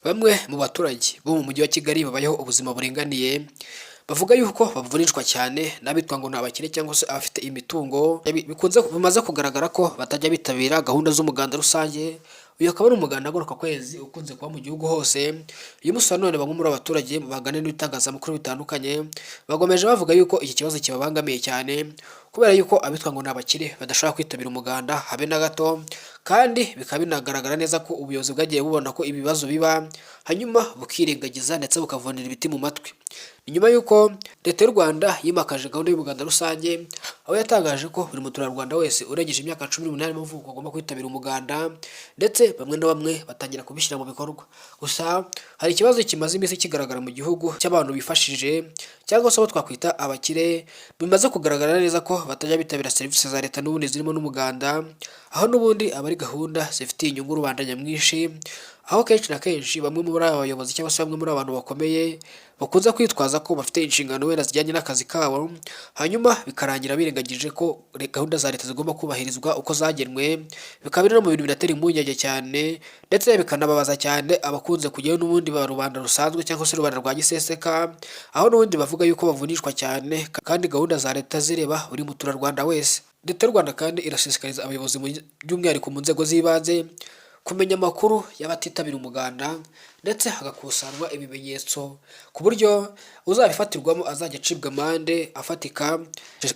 Bamwe mu baturage bo mu mujyi wa Kigali babayeho ubuzima buringaniye, bavuga yuko bavunishwa cyane n'abitwa ngo ni abakire cyangwa se abafite imitungo, bimaze kugaragara ko batajya bitabira gahunda z'umuganda rusange. Uyu akaba ari umuganda ngarukakwezi ukunze kuba mu gihugu hose. Uyu munsi wa none bamwe muri abaturage baganira n'ibitangazamakuru bitandukanye, bagomeje bavuga yuko iki kibazo kibabangamiye cyane, kubera yuko abitwa ngo ni abakire badashobora kwitabira umuganda habe na gato, kandi bikaba binagaragara neza ko ubuyobozi bwagiye bubona ko ibibazo biba, hanyuma bukirengagiza ndetse bukavunira ibiti mu matwi. Ni nyuma y'uko leta y'u Rwanda yimakaje gahunda y'umuganda rusange, aho yatangaje ko buri muturarwanda wese urengeje imyaka 18 y'amavuko agomba kwitabira umuganda, ndetse bamwe na bamwe batangira kubishyira mu bikorwa. Gusa hari ikibazo kimaze iminsi kigaragara mu gihugu cy'abantu bifashije cyangwa se abo twakwita abakire, bimaze kugaragara neza ko batajya bitabira serivisi za leta n'ubundi zirimo n'umuganda, aho n'ubundi aba ari gahunda zifitiye inyungu rubanda nyamwinshi, aho kenshi na kenshi bamwe muri aba bayobozi cyangwa se bamwe muri abantu bakomeye bakunze kwitwaza ko bafite inshingano wenda zijyanye n'akazi kabo, hanyuma bikarangira birengagije ko gahunda za leta zigomba kubahirizwa uko zagenwe. Bikaba biri no mu bintu binatera impungenge cyane, ndetse bikanababaza cyane abakunze kujyayo n'ubundi ba rubanda rusanzwe cyangwa se rubanda rwa giseseka, aho n'ubundi bavuga yuko bavunishwa cyane kandi gahunda za leta zireba buri muturarwanda wese. Leta y'u Rwanda kandi irashishikariza abayobozi by'umwihariko mu nzego z'ibanze kumenya amakuru y'abatitabira umuganda, ndetse hagakusanywa ibimenyetso ku buryo uzabifatirwamo azajya acibwa amande afatika,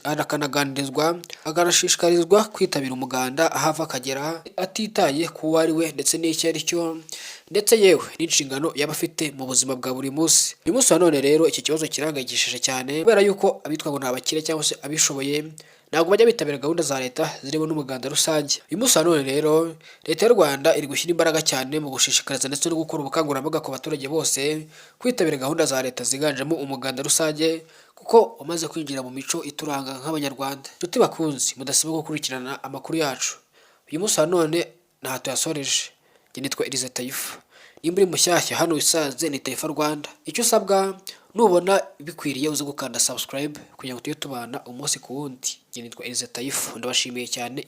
akanaganirizwa, akanashishikarizwa kwitabira umuganda aho ava akagera, atitaye ku uwo ari we ndetse n'icyo ari cyo, ndetse yewe n'inshingano yaba afite mu buzima bwa buri munsi. Uyu munsi wa none rero iki kibazo kirahangayikishije cyane, kubera yuko abitwa ngo ni abakire cyangwa se abishoboye ntabwo bajya bitabira gahunda za leta zirimo n'umuganda rusange. Uyu munsi wa none rero leta y'u Rwanda iri gushyira imbaraga cyane mu gushishikariza ndetse no gukora ubukangurambaga ku baturage bose kwitabira gahunda za leta ziganjemo umuganda rusange, kuko umaze kwinjira mu mico ituranga nk'abanyarwanda. Nshuti bakunzi, mudasiba gukurikirana amakuru yacu. Uyu munsi wa none ntaho tuyasoreje. Njye nitwa Elise Taifa. Nimba uri mushyashya hano wisanze ni Taifa Rwanda. Icyo usabwa nubona bikwiriye uze gukanda subscribe kugira ngo tujye tubana umunsi ku wundi. Njye nitwa Elise Taifa, ndabashimiye cyane.